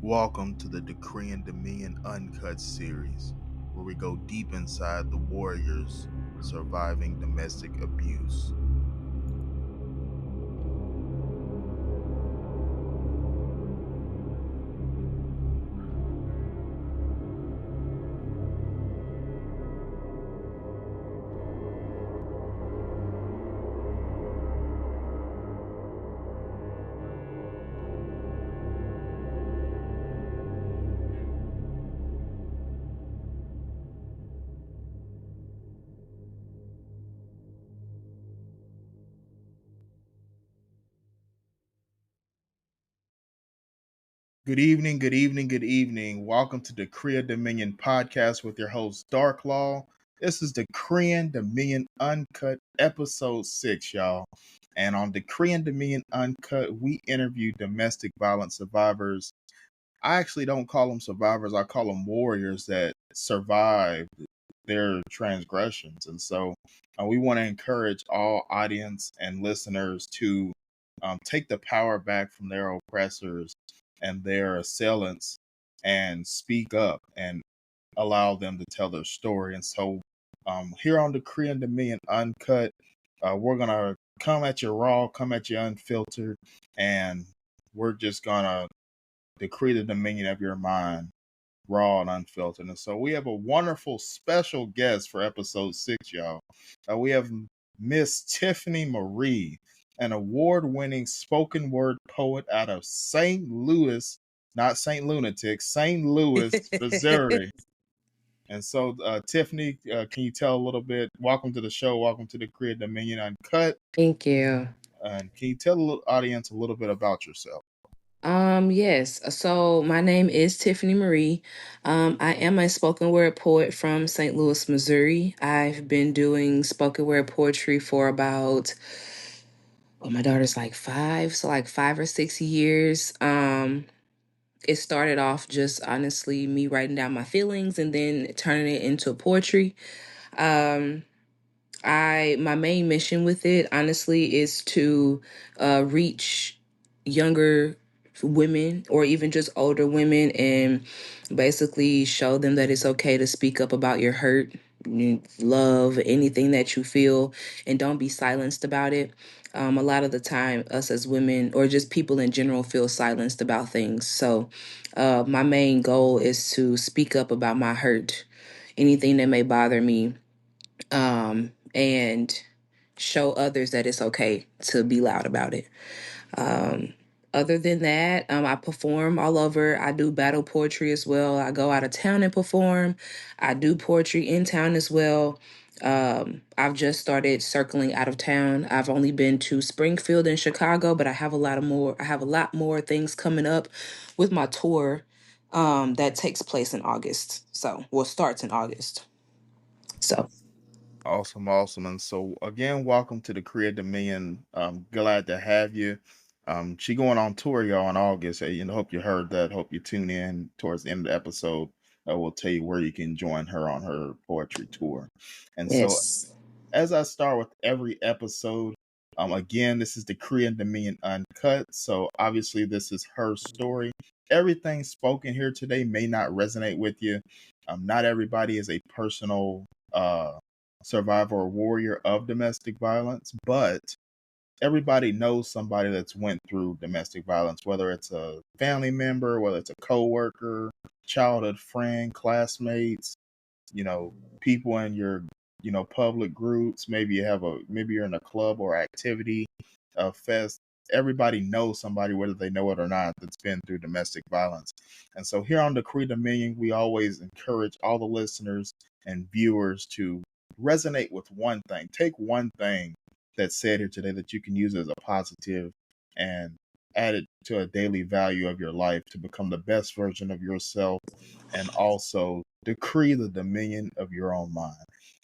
Welcome to the Decree and Dominion Uncut series, where we go deep inside the warriors surviving domestic abuse. Good evening, good evening, good evening. Welcome to the Decree Dominion podcast with your host, Dark Law. This is the Decree and Dominion Uncut, episode 6, y'all. And on Decree and Dominion Uncut, we interview domestic violence survivors. I actually don't call them survivors, I call them warriors that survived their transgressions. And so we want to encourage all audience and listeners to take the power back from their oppressors and their assailants and speak up and allow them to tell their story. And so here on the Korean Dominion Uncut, we're going to come at you raw, come at you unfiltered, and we're just going to decree the dominion of your mind raw and unfiltered. And so we have a wonderful special guest for episode 6, y'all. We have Miss Tiffany Mariie, an award-winning spoken word poet out of St. Louis, not St. Lunatic, St. Louis, Missouri. And so, Tiffany, can you tell a little bit? Welcome to the show. Welcome to the Creative Dominion Uncut. Thank you. And can you tell the audience a little bit about yourself? Yes. So my name is Tiffany Mariie. I am a spoken word poet from St. Louis, Missouri. I've been doing spoken word poetry for about, well, my daughter's like 5, so like 5 or 6 years. It started off just honestly me writing down my feelings and then turning it into poetry. Um, my main mission with it honestly is to reach younger women or even just older women and basically show them that it's okay to speak up about your hurt, love, anything that you feel, and don't be silenced about it. A lot of the time us as women or just people in general feel silenced about things, so my main goal is to speak up about my hurt, anything that may bother me, and show others that it's okay to be loud about it. Um, Other than that, I perform all over. I do battle poetry as well. I go out of town and perform. I do poetry in town as well. I've just started circling out of town. I've only been to Springfield and Chicago, but I have a lot of more. I have a lot more things coming up with my tour that takes place in August. So, well, starts in August. So, Awesome, awesome. And so again, welcome to the Creative Dominion. Glad to have you. She going on tour, y'all, in August. Hope you heard that. Hope you tune in towards the end of the episode. We'll tell you where you can join her on her poetry tour. And so yes. as I start with every episode, again, this is the Korean Dominion Uncut. So obviously this is her story. Everything spoken here today may not resonate with you. Not everybody is a personal survivor or warrior of domestic violence, but everybody knows somebody that's went through domestic violence, whether it's a family member, whether it's a coworker, childhood friend, classmates, people in your, public groups. Maybe you're in a club or activity, a fest. Everybody knows somebody, whether they know it or not, that's been through domestic violence. And so here on the Cree Dominion, we always encourage all the listeners and viewers to resonate with one thing. Take one thing that's said here today that you can use as a positive and add it to a daily value of your life to become the best version of yourself and also decree the dominion of your own mind.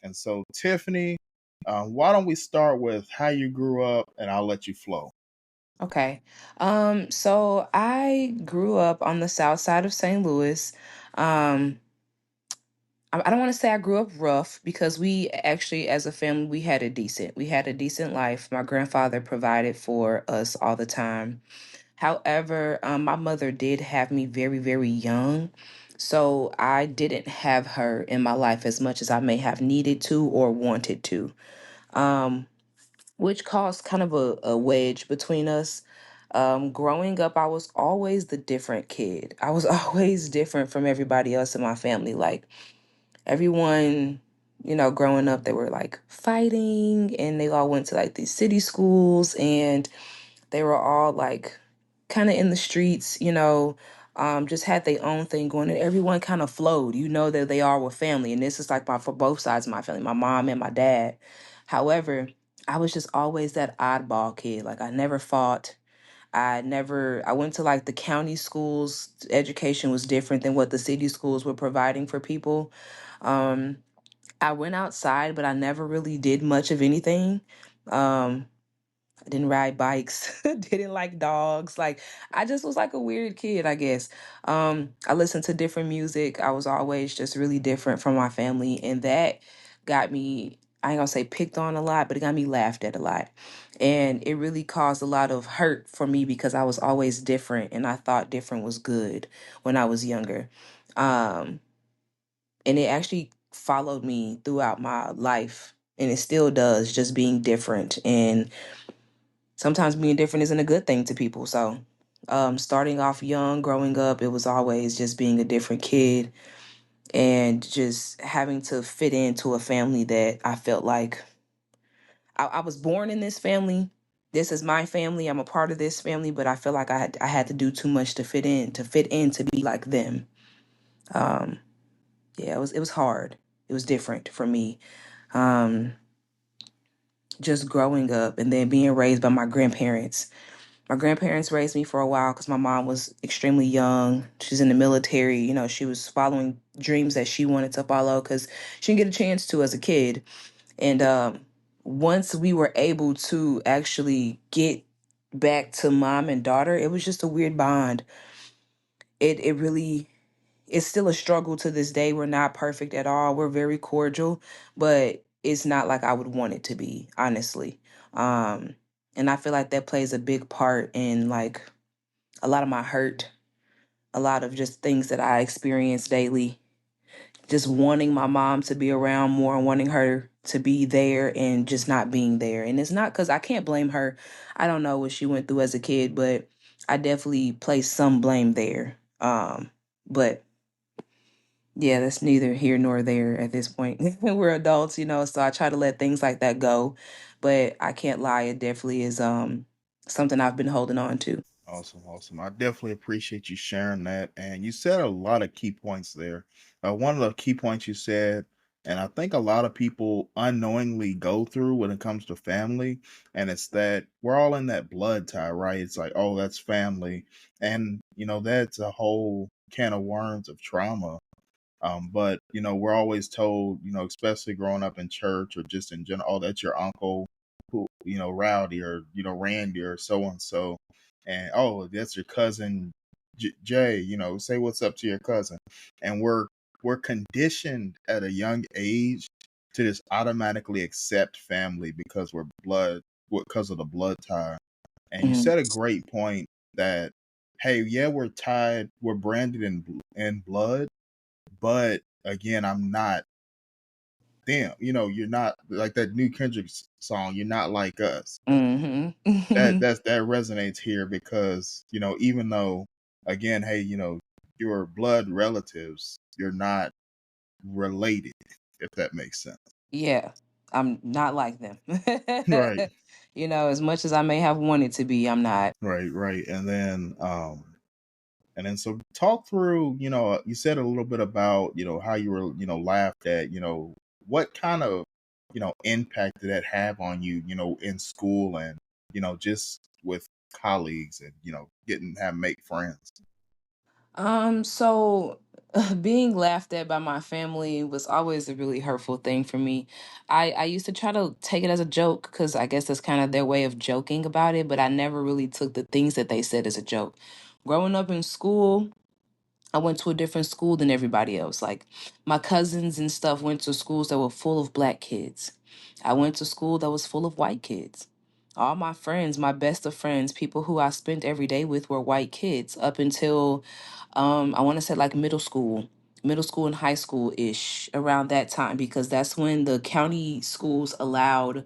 And so, Tiffany, why don't we start with how you grew up and I'll let you flow. Okay. So I grew up on the south side of St. Louis. Um, I don't want to say I grew up rough because we actually, as a family, we had a decent life. My grandfather provided for us all the time. However, my mother did have me very, very young. So I didn't have her in my life as much as I may have needed to or wanted to, um, which caused kind of a wedge between us. Growing up, I was always the different kid. I was always different from everybody else in my family. Like everyone, growing up, they were like fighting and they all went to like these city schools and they were all like kind of in the streets, just had their own thing going and everyone kind of flowed. You know that they all were family. And this is like for both sides of my family, my mom and my dad. However, I was just always that oddball kid. Like I never fought. I went to like the county schools. Education was different than what the city schools were providing for people. Um, I went outside, but I never really did much of anything. Um, I didn't ride bikes, didn't like dogs. Like I just was like a weird kid, I guess. I listened to different music. I was always just really different from my family, and that got me, I ain't gonna say picked on a lot, but it got me laughed at a lot. And it really caused a lot of hurt for me because I was always different and I thought different was good when I was younger. Um, and it actually followed me throughout my life and it still does, just being different. And sometimes being different isn't a good thing to people. So, starting off young, growing up, it was always just being a different kid and just having to fit into a family that I felt like I was born in this family. This is my family. I'm a part of this family, but I feel like I had to do too much to fit in to be like them. Um, yeah, it was hard. It was different for me. Um, just growing up and then being raised by my grandparents. My grandparents raised me for a while because my mom was extremely young. She's in the military. She was following dreams that she wanted to follow because she didn't get a chance to as a kid. And once we were able to actually get back to mom and daughter, it was just a weird bond. It really, it's still a struggle to this day. We're not perfect at all. We're very cordial, but it's not like I would want it to be, honestly. Um, and I feel like that plays a big part in like a lot of my hurt, a lot of just things that I experience daily. Just wanting my mom to be around more and wanting her to be there and just not being there. And it's not because I can't blame her. I don't know what she went through as a kid, but I definitely place some blame there. But yeah, that's neither here nor there at this point. We're adults, so I try to let things like that go. But I can't lie, it definitely is something I've been holding on to. Awesome, awesome. I definitely appreciate you sharing that. And you said a lot of key points there. One of the key points you said, and I think a lot of people unknowingly go through when it comes to family, and it's that we're all in that blood tie, right? It's like, oh, that's family. And, that's a whole can of worms of trauma. But we're always told, especially growing up in church or just in general, oh, that's your uncle, who, Rowdy or Randy or so and so, and oh, that's your cousin Jay. Say what's up to your cousin, and we're conditioned at a young age to just automatically accept family because we're blood, because of the blood tie. And you Mhm. said a great point that, hey, yeah, we're tied, we're branded in blood, but again, I'm not them. You're not like that new Kendrick song. You're not like us. That Mhm. that resonates here because even though again, hey, your blood relatives, you're not related. If that makes sense. Yeah, I'm not like them. Right. As much as I may have wanted to be, I'm not. Right. Right. And then so talk through, you said a little bit about, how you were, laughed at, what kind of, impact did that have on you, in school and, just with colleagues and, getting have make friends. So being laughed at by my family was always a really hurtful thing for me. I used to try to take it as a joke because I guess that's kind of their way of joking about it, but I never really took the things that they said as a joke. Growing up in school, I went to a different school than everybody else. Like my cousins and stuff went to schools that were full of black kids. I went to school that was full of white kids. All my friends, my best of friends, people who I spent every day with were white kids up until I want to say like middle school and high school ish around that time, because that's when the county schools allowed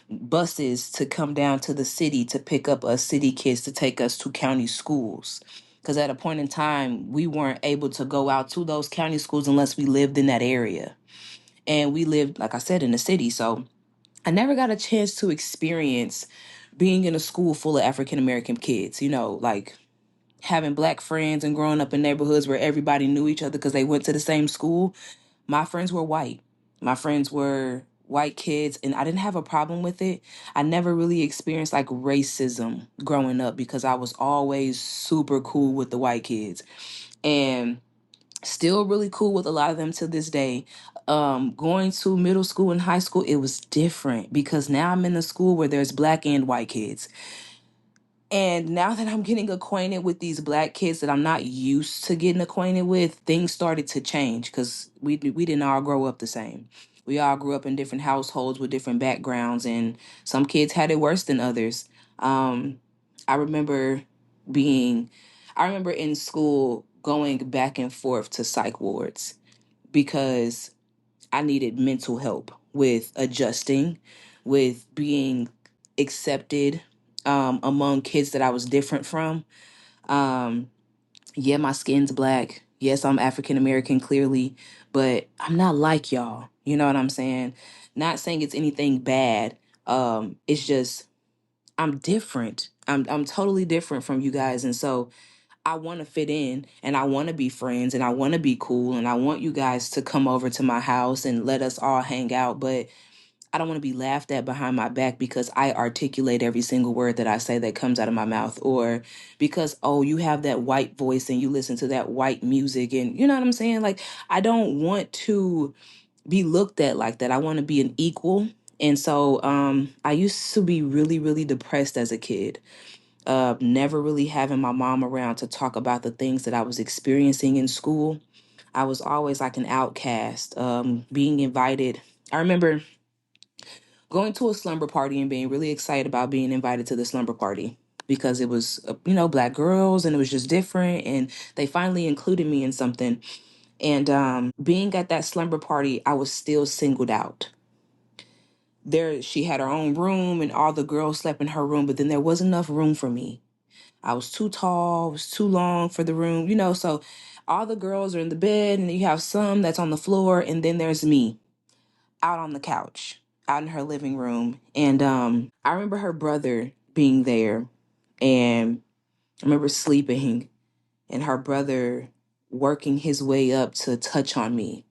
buses to come down to the city to pick up us city kids to take us to county schools. Because at a point in time, we weren't able to go out to those county schools unless we lived in that area. And we lived, like I said, in the city. So I never got a chance to experience being in a school full of African American kids, like having black friends and growing up in neighborhoods where everybody knew each other because they went to the same school. My friends were white. My friends were white kids, and I didn't have a problem with it. I never really experienced like racism growing up because I was always super cool with the white kids. And still really cool with a lot of them to this day. Going to middle school and high school, it was different because now I'm in a school where there's black and white kids. And now that I'm getting acquainted with these black kids that I'm not used to getting acquainted with, things started to change because we didn't all grow up the same. We all grew up in different households with different backgrounds, and some kids had it worse than others. Um, I remember being, I remember in school going back and forth to psych wards because I needed mental help with adjusting, with being accepted among kids that I was different from. Um, yeah, my skin's black. Yes, I'm African American, clearly, but I'm not like y'all. You know what I'm saying? Not saying it's anything bad. It's just I'm different. I'm totally different from you guys, and so I want to fit in and I want to be friends and I want to be cool and I want you guys to come over to my house and let us all hang out. But I don't want to be laughed at behind my back because I articulate every single word that I say that comes out of my mouth, or because, oh, you have that white voice and you listen to that white music. And you know what I'm saying? Like, I don't want to be looked at like that. I want to be an equal. And so I used to be really, really depressed as a kid, never really having my mom around to talk about the things that I was experiencing in school. I was always like an outcast, being invited. I remember going to a slumber party and being really excited about being invited to the slumber party because it was, black girls and it was just different. And they finally included me in something. And being at that slumber party, I was still singled out. There, she had her own room and all the girls slept in her room, but then there was enough room for me. I was too tall, was too long for the room, so all the girls are in the bed and you have some that's on the floor, and then there's me out on the couch, out in her living room. And I remember her brother being there, and I remember sleeping and her brother working his way up to touch on me.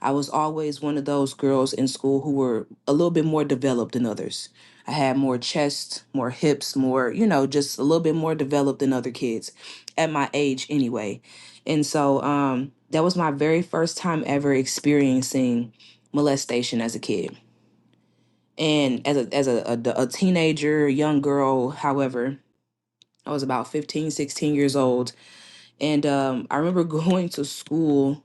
I was always one of those girls in school who were a little bit more developed than others. I had more chest, more hips, more, just a little bit more developed than other kids at my age anyway. And so that was my very first time ever experiencing molestation as a kid. And as a teenager, young girl, however, I was about 15, 16 years old. And I remember going to school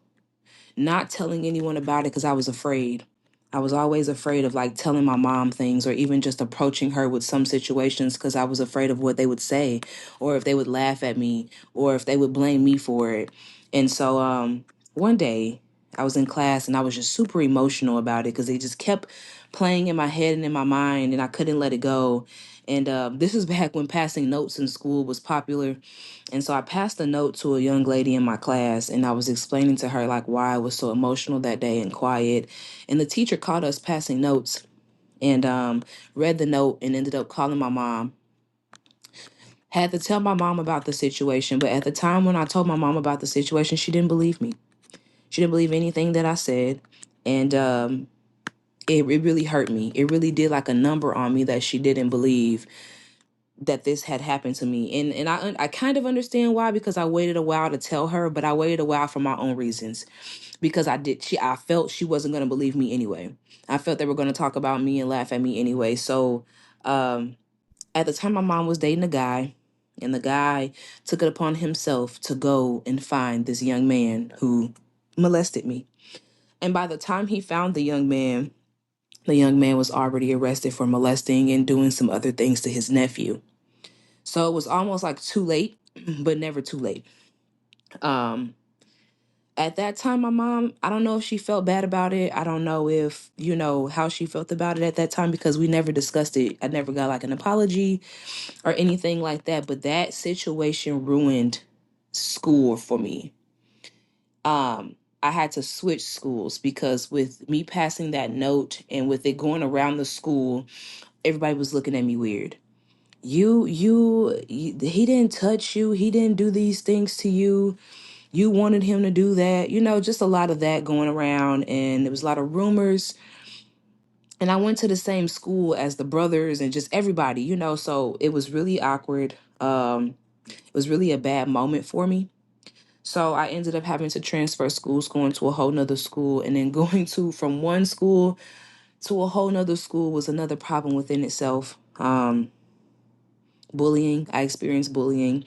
not telling anyone about it because I was afraid. I was always afraid of like telling my mom things or even just approaching her with some situations because I was afraid of what they would say or if they would laugh at me or if they would blame me for it. And so one day I was in class and I was just super emotional about it because they just kept playing in my head and in my mind and I couldn't let it go. And this was back when passing notes in school was popular. And so I passed a note to a young lady in my class and I was explaining to her like why I was so emotional that day and quiet. And the teacher caught us passing notes and read the note and ended up calling my mom. Had to tell my mom about the situation, but at the time when I told my mom about the situation, she didn't believe me. She didn't believe anything that I said. And it really hurt me. It really did like a number on me that she didn't believe that this had happened to me. And I kind of understand why, because I waited a while to tell her, but I waited a while for my own reasons because I felt she wasn't going to believe me anyway. I felt they were going to talk about me and laugh at me anyway. So um at the time my mom was dating a guy, and the guy took it upon himself to go and find this young man who molested me. And by the time he found the young man, The young man was already arrested for molesting and doing some other things to his nephew. So it was almost like too late, but never too late. Um, at that time, my mom, I don't know if she felt bad about it. I don't know if, how she felt about it at that time because we never discussed it. I never got like an apology or anything like that. But that situation ruined school for me. I had to switch schools because with me passing that note and with it going around the school, everybody was looking at me weird. He didn't touch you. He didn't do these things to you. You wanted him to do that. Just a lot of that going around. And there was a lot of rumors. And I went to the same school as the brothers and just everybody, so it was really awkward. It was really a bad moment for me. So I ended up having to transfer schools, going to a whole nother school, and then going to from one school to a whole nother school was another problem within itself. Bullying. I experienced bullying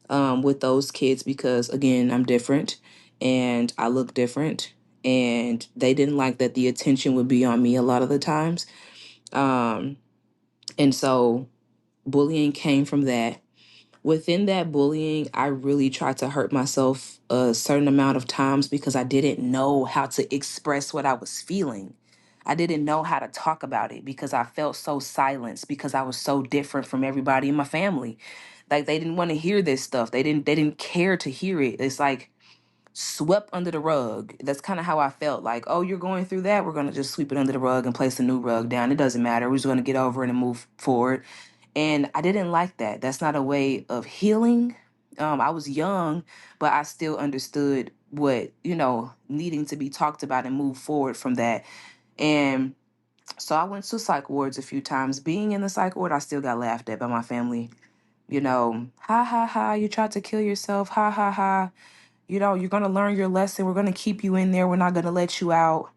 with those kids because, again, I'm different and I look different. And they didn't like that the attention would be on me a lot of the times. And so bullying came from that. Within that bullying, I really tried to hurt myself a certain amount of times because I didn't know how to express what I was feeling. I didn't know how to talk about it because I felt so silenced because I was so different from everybody in my family. Like they didn't want to hear this stuff. They didn't care to hear it. It's like swept under the rug. That's kind of how I felt. Like, oh, you're going through that. We're going to just sweep it under the rug and place a new rug down. It doesn't matter. We're just going to get over it and move forward. And I didn't like that. That's not a way of healing. I was young, but I still understood what, needing to be talked about and move forward from that. And so I went to psych wards a few times. Being in the psych ward, I still got laughed at by my family. Ha ha ha, you tried to kill yourself. Ha ha ha. You're going to learn your lesson. We're going to keep you in there. We're not going to let you out.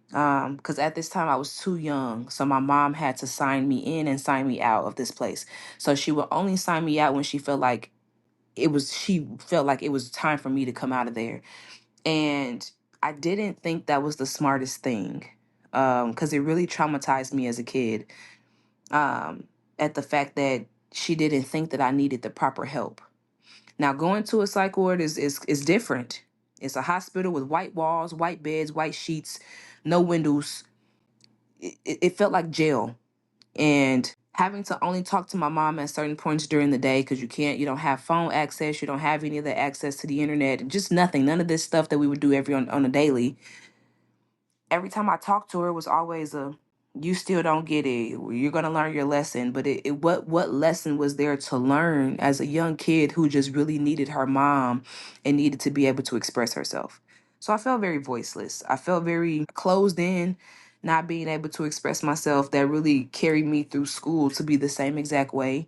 Because at this time I was too young. So my mom had to sign me in and sign me out of this place. So she would only sign me out when she felt like it was time for me to come out of there. And I didn't think that was the smartest thing. Because it really traumatized me as a kid. At the fact that she didn't think that I needed the proper help. Now going to a psych ward is different. It's a hospital with white walls, white beds, white sheets, no windows. It felt like jail. And having to only talk to my mom at certain points during the day because you don't have phone access, you don't have any of the access to the internet, just nothing, none of this stuff that we would do on a daily. Every time I talked to her, it was always you still don't get it. You're gonna learn your lesson. But what lesson was there to learn as a young kid who just really needed her mom and needed to be able to express herself? So I felt very voiceless. I felt very closed in, not being able to express myself. That really carried me through school to be the same exact way.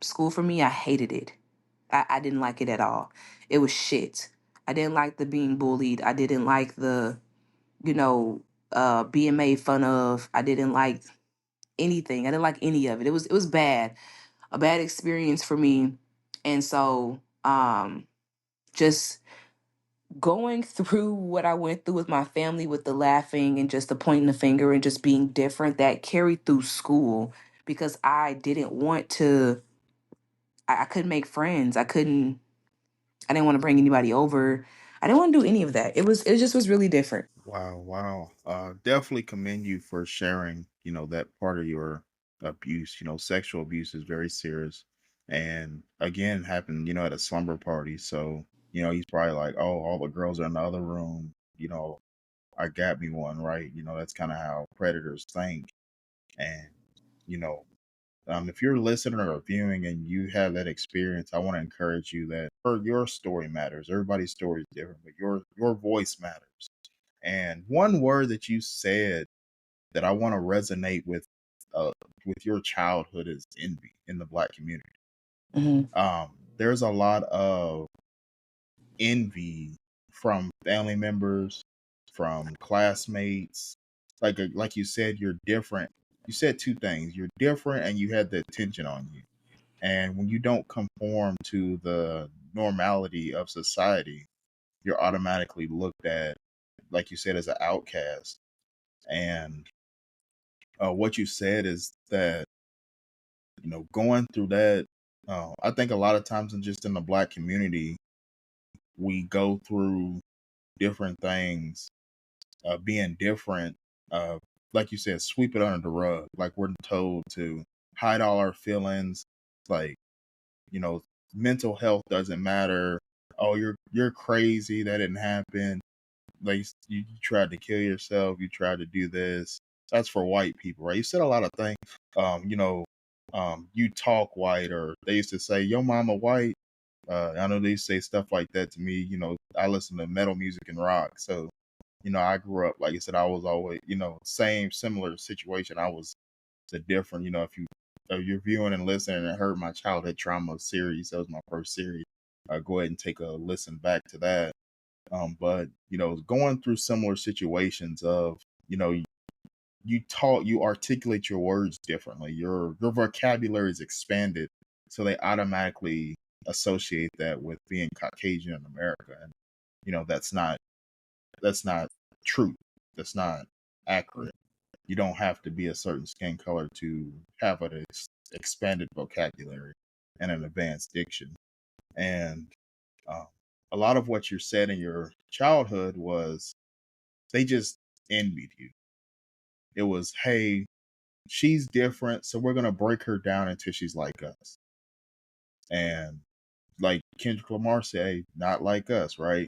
School for me, I hated it. I didn't like it at all. It was shit. I didn't like the being bullied. I didn't like the you know, being made fun of. I didn't like anything. I didn't like any of it. It was bad, a bad experience for me. And so, just going through what I went through with my family, with the laughing and just the pointing the finger and just being different, that carried through school because I didn't want to. I couldn't make friends. I didn't want to bring anybody over. I didn't want to do any of that. It just was really different. Wow, wow. Definitely commend you for sharing, that part of your abuse. Sexual abuse is very serious. And again, happened, at a slumber party. So, he's probably like, oh, all the girls are in the other room. I got me one, right? That's kind of how predators think. And, you know, if you're listening or viewing and you have that experience, I want to encourage you that your story matters. Everybody's story is different, but your voice matters. And one word that you said that I want to resonate with your childhood is envy in the Black community. Hmm. There's a lot of envy from family members, from classmates. Like you said, you're different. You said two things. You're different, and you had the attention on you. And when you don't conform to the normality of society, you're automatically looked at, like you said, as an outcast. And what you said is that, going through that, I think a lot of times just in the Black community, we go through different things, being different, uh, like you said, sweep it under the rug. Like we're told to hide all our feelings, like, you know, mental health doesn't matter. Oh, you're crazy. That didn't happen. Like you tried to kill yourself. You tried to do this. That's for white people, right? You said a lot of things. You talk white, or they used to say, "Yo, mama white." I know they say stuff like that to me. I listen to metal music and rock, so I grew up, like I said, I was always, same similar situation. I was the different, if you're viewing and listening and heard my childhood trauma series, that was my first series. Go ahead and take a listen back to that. But going through similar situations of, you articulate your words differently. Your vocabulary is expanded, so they automatically associate that with being Caucasian in America, and that's not true. That's not accurate. You don't have to be a certain skin color to have an expanded vocabulary and an advanced diction. And uh, a lot of what you said in your childhood was they just envied you. It was, hey, she's different, so we're gonna break her down until she's like us. And like Kendrick Lamar said, hey, not like us, right?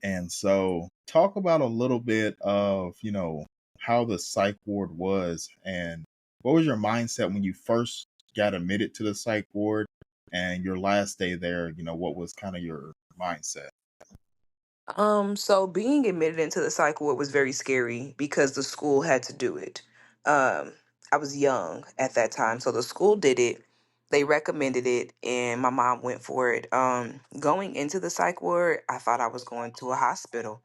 And so talk about a little bit of, how the psych ward was, and what was your mindset when you first got admitted to the psych ward, and your last day there, what was kind of your mindset? So being admitted into the psych ward was very scary because the school had to do it. Um, I was young at that time, so the school did it. They recommended it, and my mom went for it. Going into the psych ward, I thought I was going to a hospital,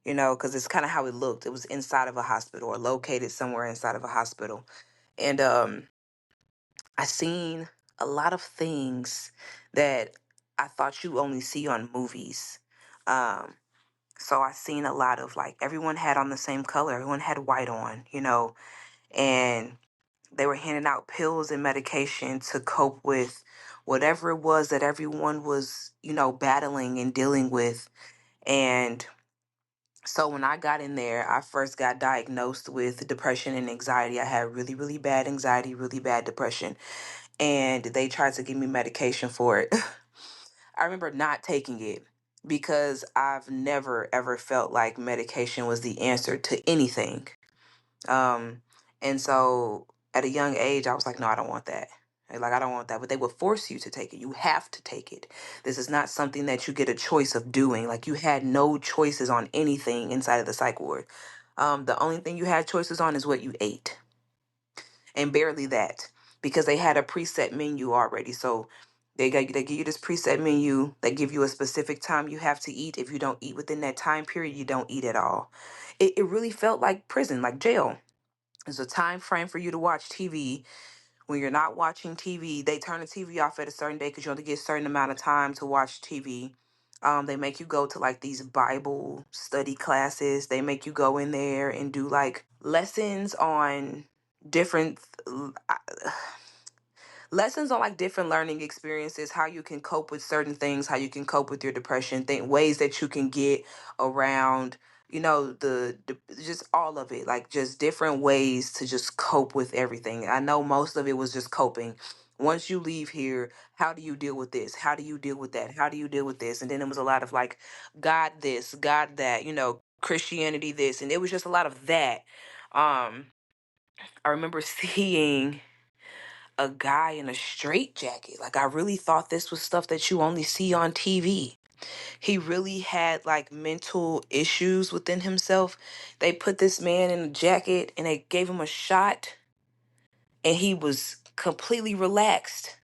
because it's kind of how it looked. It was inside of a hospital or located somewhere inside of a hospital, and I seen a lot of things that I thought you only see on movies. Um, so I seen a lot of like everyone had on the same color. Everyone had white on, and they were handing out pills and medication to cope with whatever it was that everyone was, battling and dealing with. And so when I got in there, I first got diagnosed with depression and anxiety. I had really, really bad anxiety, really bad depression, and they tried to give me medication for it. I remember not taking it because I've never ever felt like medication was the answer to anything. Um, and so at a young age, I was like, no, I don't want that. Like, I don't want that. But they would force you to take it. You have to take it. This is not something that you get a choice of doing. Like, you had no choices on anything inside of the psych ward. The only thing you had choices on is what you ate, and barely that, because they had a preset menu already. So they give you this preset menu. They give you a specific time you have to eat. If you don't eat within that time period, you don't eat at all. It really felt like prison, like jail. There's a time frame for you to watch TV. When you're not watching TV, they turn the TV off at a certain day because you only get a certain amount of time to watch TV. They make you go to like these Bible study classes. They make you go in there and do like lessons on different lessons on like different learning experiences, how you can cope with certain things, how you can cope with your depression, ways that you can get around, the just all of it, like just different ways to just cope with everything. I know most of it was just coping. Once you leave here, how do you deal with this? How do you deal with that? How do you deal with this? And then it was a lot of like, God this, God that, Christianity this, and it was just a lot of that. I remember seeing a guy in a straight jacket. Like, I really thought this was stuff that you only see on TV. He really had like mental issues within himself. They put this man in a jacket and they gave him a shot, and he was completely relaxed.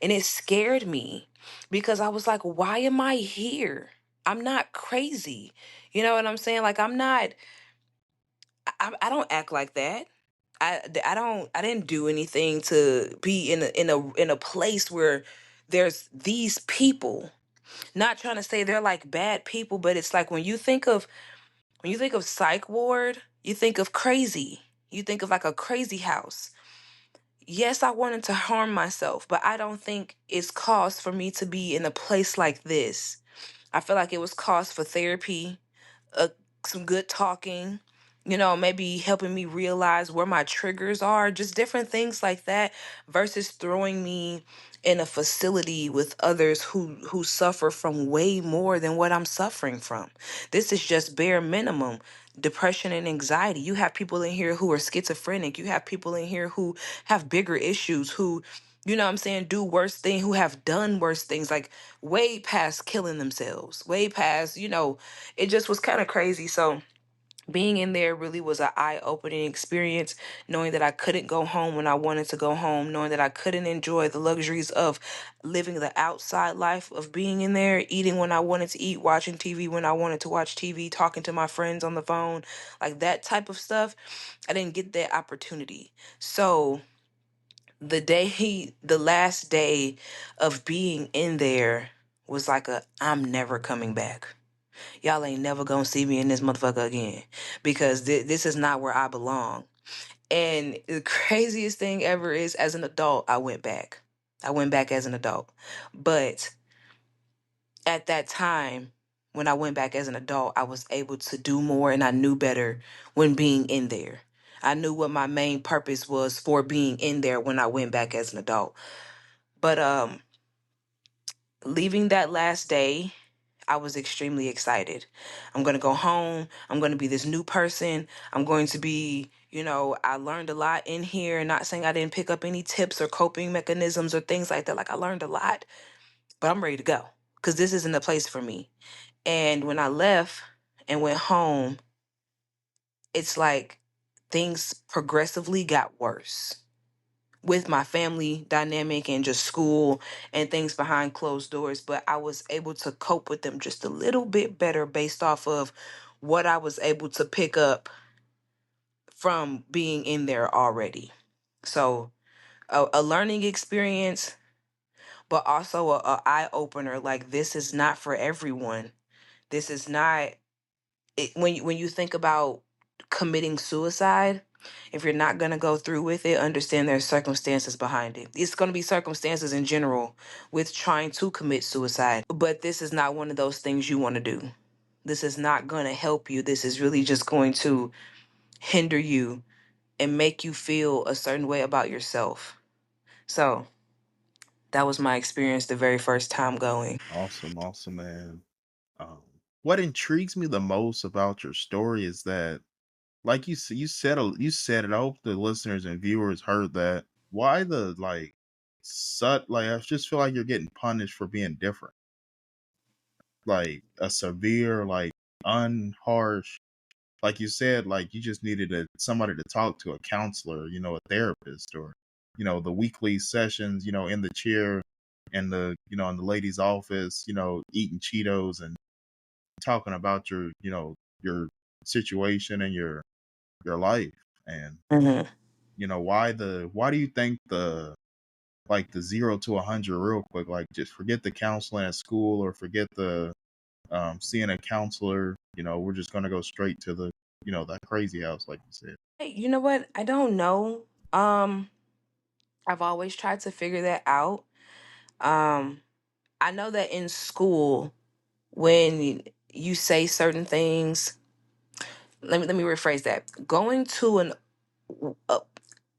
And it scared me because I was like, why am I here? I'm not crazy. You know what I'm saying? Like, I don't act like that. I didn't do anything to be in a place where there's these people. Not trying to say they're like bad people, but it's like when you think of psych ward, You think of crazy. You think of like a crazy house. Yes, I wanted to harm myself, but I don't think it's cause for me to be in a place like this. I feel like it was cause for therapy, uh, some good talking, maybe helping me realize where my triggers are, just different things like that, versus throwing me in a facility with others who suffer from way more than what I'm suffering from. This is just bare minimum. Depression and anxiety. You have people in here who are schizophrenic. You have people in here who have bigger issues, who, what I'm saying, do worse things, who have done worse things, like way past killing themselves, way past, it just was kind of crazy. So being in there really was an eye-opening experience, knowing that I couldn't go home when I wanted to go home, knowing that I couldn't enjoy the luxuries of living the outside life of being in there, eating when I wanted to eat, watching TV when I wanted to watch TV, talking to my friends on the phone, like that type of stuff. I didn't get that opportunity. So the last day of being in there was like I'm never coming back. Y'all ain't never gonna see me in this motherfucker again, because this is not where I belong. And the craziest thing ever is, as an adult, I went back. I went back as an adult. But at that time, when I went back as an adult, I was able to do more, and I knew better when being in there. I knew what my main purpose was for being in there when I went back as an adult. But leaving that last day, I was extremely excited. I'm going to go home. I'm going to be this new person. I'm going to be, I learned a lot in here. Not saying I didn't pick up any tips or coping mechanisms or things like that. Like, I learned a lot, but I'm ready to go, because this isn't a place for me. And when I left and went home, it's like things progressively got worse with my family dynamic and just school and things behind closed doors. But I was able to cope with them just a little bit better based off of what I was able to pick up from being in there already. So a learning experience, but also a eye opener. Like, this is not for everyone. This is not when you think about committing suicide. If you're not going to go through with it, understand there's circumstances behind it. It's going to be circumstances in general with trying to commit suicide, but this is not one of those things you want to do. This is not going to help you. This is really just going to hinder you and make you feel a certain way about yourself. So that was my experience the very first time going. Awesome, awesome, man. Um, what intrigues me the most about your story is that, like you said, you said it. I hope the listeners and viewers heard that. Why the like? I just feel like you're getting punished for being different. Like a severe, like unharsh. Like you said, like you just needed somebody to talk to, a counselor, a therapist, or the weekly sessions, in the chair, and in the lady's office, eating Cheetos and talking about your situation and your life. And Hmm. why do you think the 0 to 100 real quick, like just forget the counseling at school or forget the seeing a counselor, we're just gonna go straight to that crazy house, like you said. Hey, you know what? I don't know. Um, I've always tried to figure that out. Um, I know that in school, when you say certain things, let me rephrase that. Going to a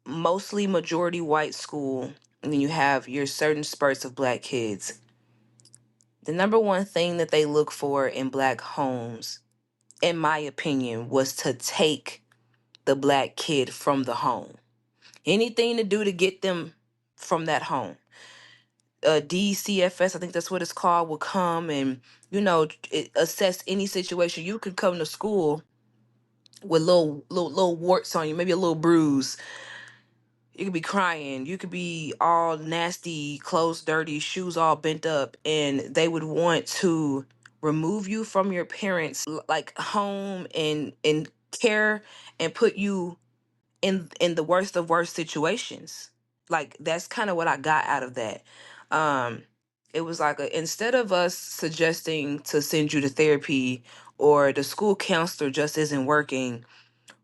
mostly majority white school, and then you have your certain spurts of black kids. The number one thing that they look for in black homes, in my opinion, was to take the black kid from the home. Anything to do to get them from that home. DCFS, I think that's what it's called, will come and assess any situation. You could come to school with little warts on you, maybe a little bruise. You could be crying. You could be all nasty, clothes dirty, shoes all bent up, and they would want to remove you from your parents' like home and care, and put you in the worst of worst situations. Like, that's kind of what I got out of that. Um, it was like instead of us suggesting to send you to therapy, or the school counselor just isn't working,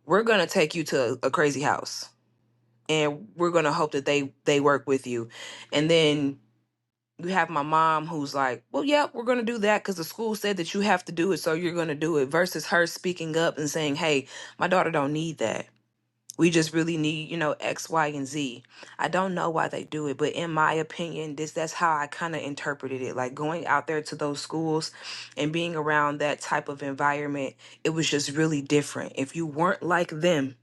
we're gonna take you to a crazy house, and we're gonna hope that they work with you. And then you have my mom who's like, well, yeah, we're gonna do that because the school said that you have to do it, so you're gonna do it. Versus her speaking up and saying, hey, my daughter don't need that. We just really need, X, Y, and Z. I don't know why they do it, but in my opinion, that's how I kind of interpreted it. Like going out there to those schools and being around that type of environment, it was just really different. If you weren't like them,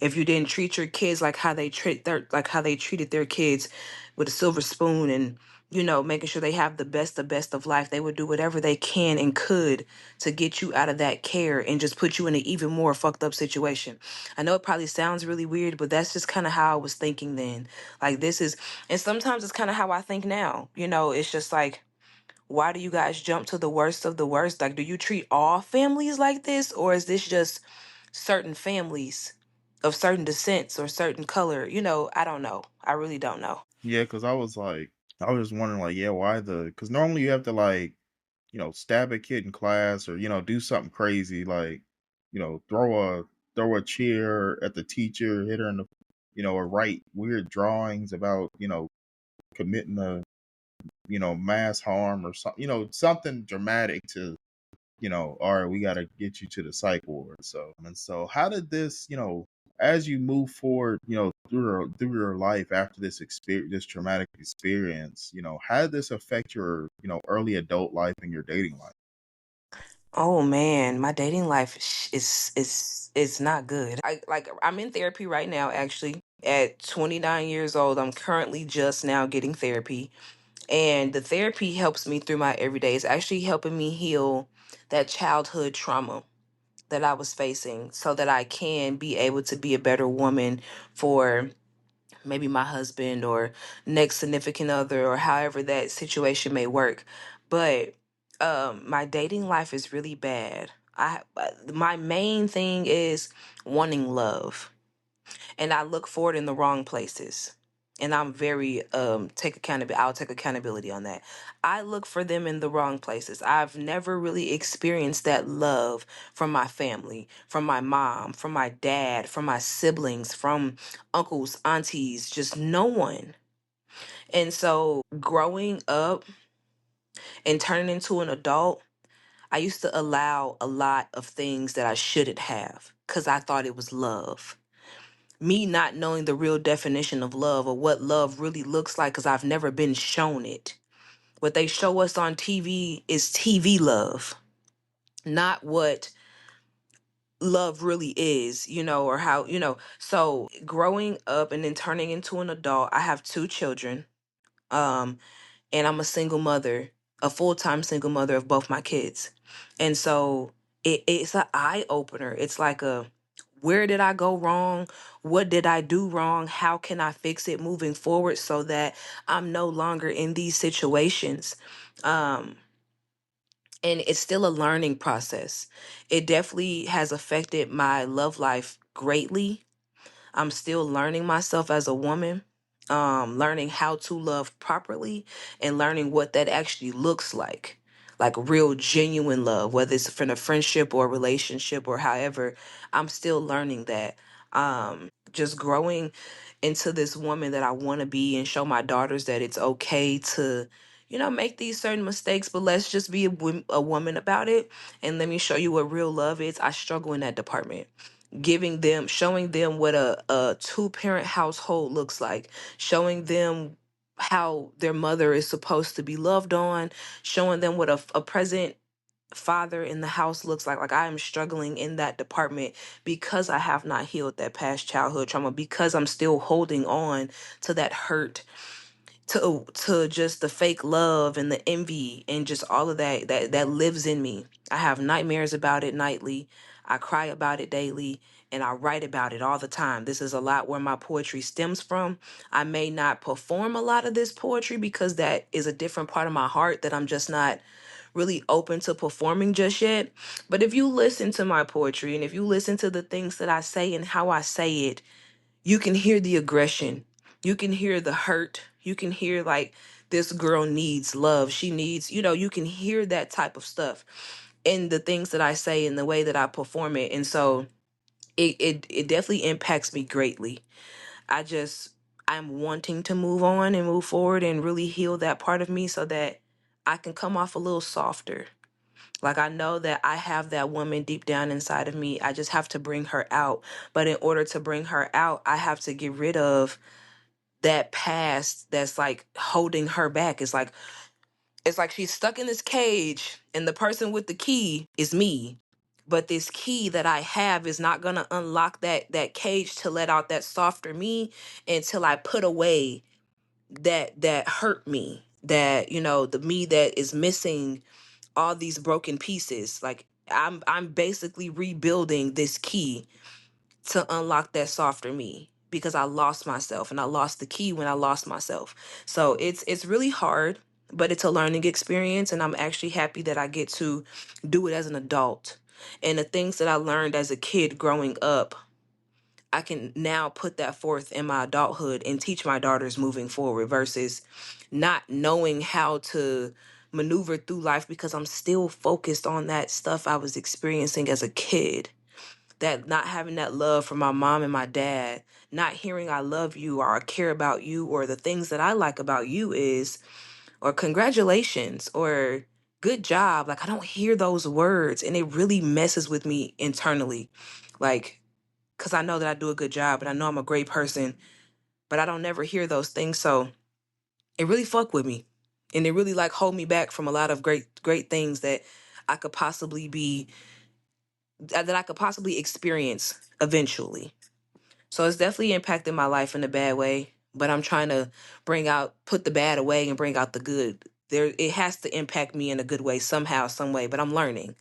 if you didn't treat your kids like how they treated their kids with a silver spoon, and making sure they have the best of life, they would do whatever they can and could to get you out of that care and just put you in an even more fucked up situation. I know it probably sounds really weird, but that's just kind of how I was thinking then. Like this is And sometimes it's kind of how I think now. It's just like, why do you guys jump to the worst of the worst? Like, do you treat all families like this, or is this just certain families of certain descents or certain color? I don't know. I really don't know. Yeah, because I was just wondering, like, yeah, why because normally you have to, like, stab a kid in class or, do something crazy, like, throw a chair at the teacher, hit her in the, or write weird drawings about, committing a, mass harm or something, something dramatic to, all right, we got to get you to the psych ward. So how did this, as you move forward, through your life after this experience, this traumatic experience, how did this affect your, early adult life and your dating life? Oh man, my dating life is not good. I'm in therapy right now actually. At 29 years old, I'm currently just now getting therapy. And the therapy helps me through my everyday. It's actually helping me heal that childhood trauma that I was facing so that I can be able to be a better woman for maybe my husband or next significant other, or however that situation may work. But my dating life is really bad. My main thing is wanting love, and I look for it in the wrong places. And I'm very take accountability. I'll take accountability on that. I look for them in the wrong places. I've never really experienced that love from my family, from my mom, from my dad, from my siblings, from uncles, aunties, just no one. And so growing up and turning into an adult, I used to allow a lot of things that I shouldn't have because I thought it was love. Me not knowing the real definition of love or what love really looks like because I've never been shown it. What they show us on TV is TV love, not what love really is, or how, So growing up and then turning into an adult, I have two children. Um, and I'm a single mother, a full-time single mother of both my kids. And so it's an eye opener. It's like a, where did I go wrong? What did I do wrong? How can I fix it moving forward so that I'm no longer in these situations? Um, and it's still a learning process. It definitely has affected my love life greatly. I'm still learning myself as a woman, learning how to love properly and learning what that actually looks like real genuine love, whether it's from a friendship or a relationship or however. I'm still learning that. Just growing into this woman that I want to be and show my daughters that it's okay to, make these certain mistakes, but let's just be a woman about it. And let me show you what real love is. I struggle in that department, showing them what a two-parent household looks like, showing them how their mother is supposed to be loved on, showing them what a present father in the house looks like. Like I am struggling in that department because I have not healed that past childhood trauma, because I'm still holding on to that hurt, to just the fake love and the envy and just all of that lives in me. I have nightmares about it nightly. I cry about it daily, and I write about it all the time. This is a lot where my poetry stems from. I may not perform a lot of this poetry because that is a different part of my heart that I'm just not really open to performing just yet. But if you listen to my poetry and if you listen to the things that I say and how I say it, you can hear the aggression. You can hear the hurt. You can hear like, this girl needs love. She needs, you can hear that type of stuff in the things that I say and the way that I perform it. And so it definitely impacts me greatly. I'm wanting to move on and move forward and really heal that part of me so that I can come off a little softer. Like, I know that I have that woman deep down inside of me. I just have to bring her out. But in order to bring her out, I have to get rid of that past that's like holding her back. It's like she's stuck in this cage and the person with the key is me. But this key that I have is not going to unlock that cage to let out that softer me until I put away that hurt me. That, the me that is missing all these broken pieces. Like, I'm basically rebuilding this key to unlock that softer me because I lost myself and I lost the key when I lost myself. So it's really hard, but it's a learning experience, and I'm actually happy that I get to do it as an adult. And the things that I learned as a kid growing up, I can now put that forth in my adulthood and teach my daughters moving forward versus not knowing how to maneuver through life because I'm still focused on that stuff I was experiencing as a kid. That not having that love from my mom and my dad, not hearing I love you or I care about you or the things that I like about you is, or congratulations or good job. Like, I don't hear those words and it really messes with me internally. Like, because I know that I do a good job and I know I'm a great person, but I don't never hear those things. So it really fuck with me. And it really like hold me back from a lot of great things that I could possibly be that I could possibly experience eventually. So it's definitely impacted my life in a bad way, but I'm trying to put the bad away and bring out the good. It has to impact me in a good way somehow, some way, but I'm learning.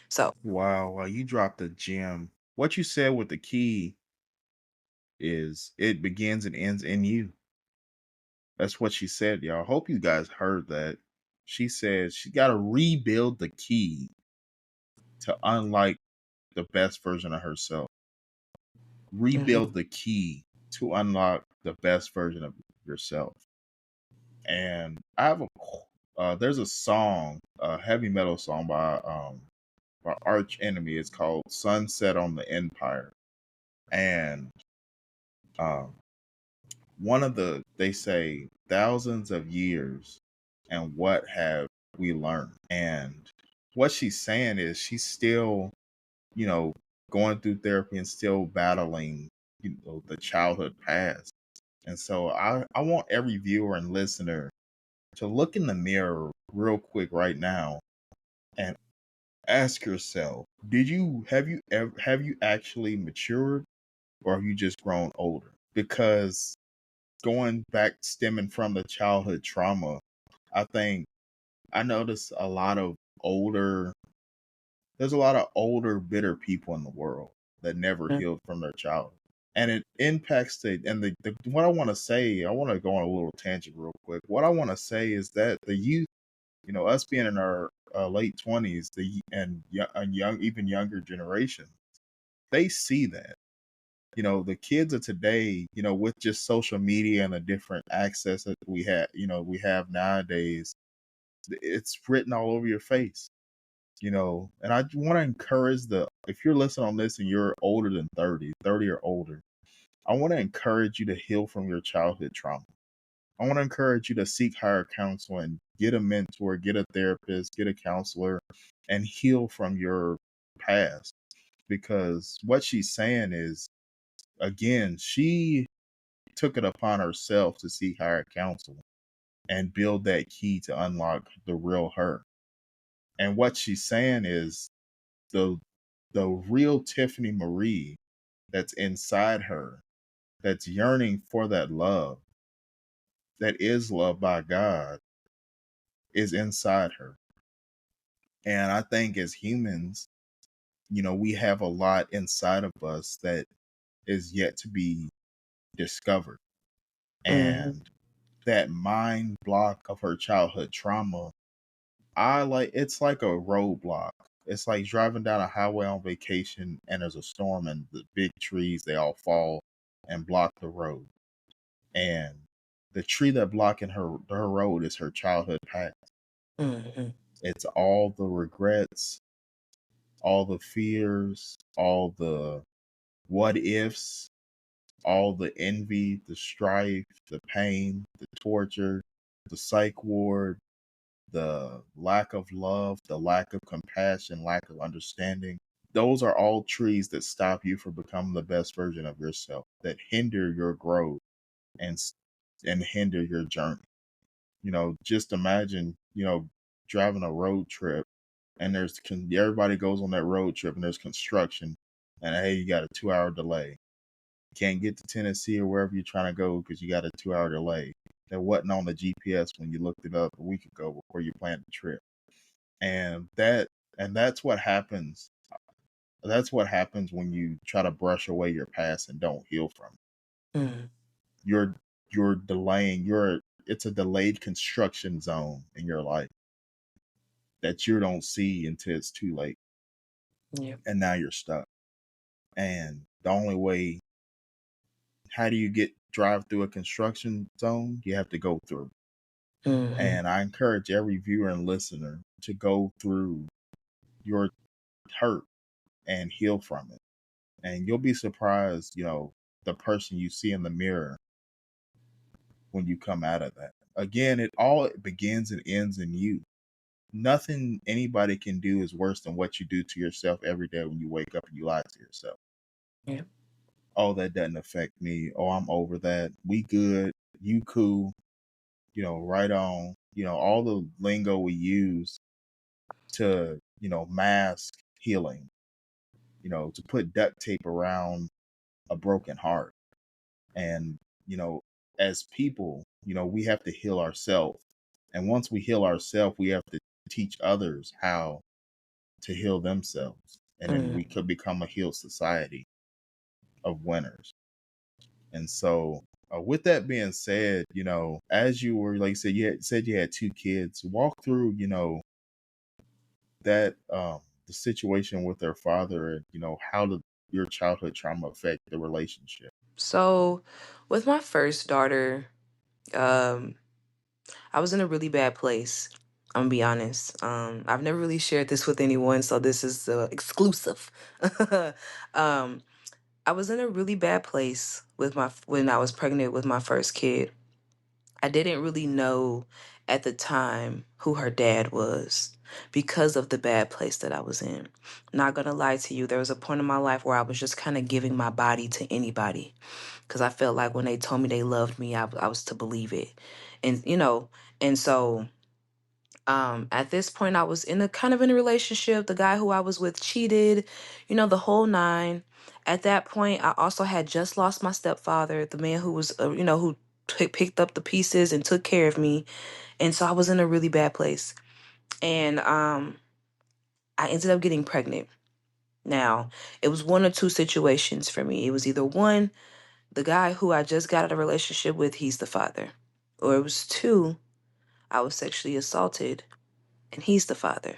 So, Wow, you dropped a gem. What you said with the key is it begins and ends in you. That's what she said, y'all. Hope you guys heard that. She said she got to rebuild the key to unlock the best version of herself. Rebuild mhm, the key to unlock the best version of yourself. And I have there's a song, a heavy metal song by Arch Enemy. It's called "Sunset on the Empire," and um, one of they say thousands of years, and what have we learned? And what she's saying is she's still, you know, going through therapy and still battling, the childhood past. And so I want every viewer and listener to look in the mirror real quick right now and ask yourself, have you actually matured, or have you just grown older? Because going back, stemming from the childhood trauma, I think I notice there's a lot of older bitter people in the world that never mm, healed from their childhood. And it impacts what I want to say. I want to go on a little tangent real quick. What I want to say is that the youth, us being in our late 20s, and young, even younger generation, they see that. The kids of today, with just social media and the different access that we have nowadays, it's written all over your face. And I want to encourage if you're listening on this and you're older than 30 or older, I want to encourage you to heal from your childhood trauma. I want to encourage you to seek higher counsel and get a mentor, get a therapist, get a counselor, and heal from your past. Because what she's saying is, again, she took it upon herself to seek higher counsel and build that key to unlock the real her. And what she's saying is the the real Tiffany Mariie that's inside her, that's yearning for that love, that is loved by God, is inside her. And I think as humans, we have a lot inside of us that is yet to be discovered. mhm, And that mind block of her childhood trauma, it's like a roadblock. It's like driving down a highway on vacation and there's a storm and the big trees, they all fall and block the road. And the tree that blocking her road is her childhood past. mhm, It's all the regrets, all the fears, all the what ifs, all the envy, the strife, the pain, the torture, the psych ward, the lack of love, the lack of compassion, lack of understanding. Those are all trees that stop you from becoming the best version of yourself, that hinder your growth and and hinder your journey. Just imagine, driving a road trip and everybody goes on that road trip and there's construction and hey, you got a 2 hour delay. Can't get to Tennessee or wherever you're trying to go because you got a 2 hour delay. That wasn't on the GPS when you looked it up a week ago before you planned the trip. And that's what happens. That's what happens when you try to brush away your past and don't heal from it. Mm. You're delaying it's a delayed construction zone in your life that you don't see until it's too late. Yeah. And now you're stuck. And the only way, how do you drive through a construction zone? You have to go through. Mm-hmm. And I encourage every viewer and listener to go through your hurt and heal from it. And you'll be surprised, the person you see in the mirror when you come out of that. Again, it all begins and ends in you. Nothing anybody can do is worse than what you do to yourself every day when you wake up and you lie to yourself. Yeah. Oh, that doesn't affect me. Oh, I'm over that. We good. You cool. Right on. All the lingo we use to, mask healing, to put duct tape around a broken heart. And, as people, we have to heal ourselves. And once we heal ourselves, we have to teach others how to heal themselves. And then Mm. we could become a healed society of winners. And so, with that being said, as you were, like you said, you had two kids. Walk through, that the situation with their father, and how did your childhood trauma affect the relationship? So, with my first daughter, um, I was in a really bad place. I'm gonna be honest. I've never really shared this with anyone, so this is exclusive. um, I was in a really bad place with when I was pregnant with my first kid. I didn't really know at the time who her dad was because of the bad place that I was in. Not gonna lie to you, there was a point in my life where I was just kind of giving my body to anybody because I felt like when they told me they loved me, I was to believe it. And, and so at this point I was in a kind of in a relationship. The guy who I was with cheated, the whole nine. At that point, I also had just lost my stepfather, the man who was, who picked up the pieces and took care of me. And so I was in a really bad place. And I ended up getting pregnant. Now, it was one or two situations for me. It was either one, the guy who I just got out of a relationship with, he's the father. Or it was two, I was sexually assaulted and he's the father.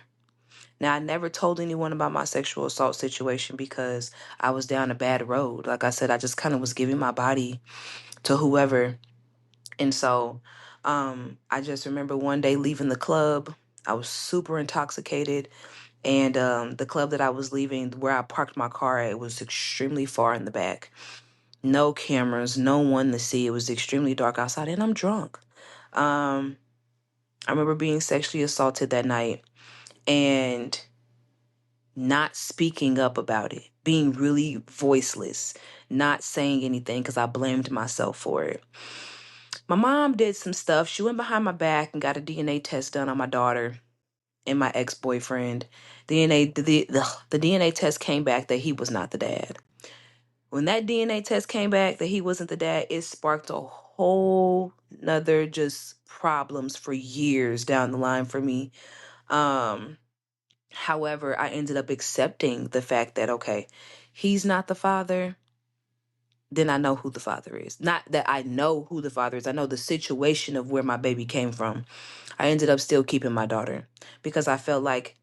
Now, I never told anyone about my sexual assault situation because I was down a bad road. Like I said, I just kind of was giving my body to whoever. And so I just remember one day leaving the club. I was super intoxicated. And the club that I was leaving, where I parked my car, it was extremely far in the back. No cameras, no one to see. It was extremely dark outside, and I'm drunk. Um, I remember being sexually assaulted that night and not speaking up about it, being really voiceless, not saying anything because I blamed myself for it. My mom did some stuff. She went behind my back and got a DNA test done on my daughter and my ex-boyfriend. DNA the DNA test came back that he was not the dad. When that DNA test came back that he wasn't the dad, it sparked a whole nother just problems for years down the line for me. Um, However, I ended up accepting the fact that okay, he's not the father, then I know who the father is. Not that I know who the father is, I know the situation of where my baby came from. I ended up still keeping my daughter because I felt like,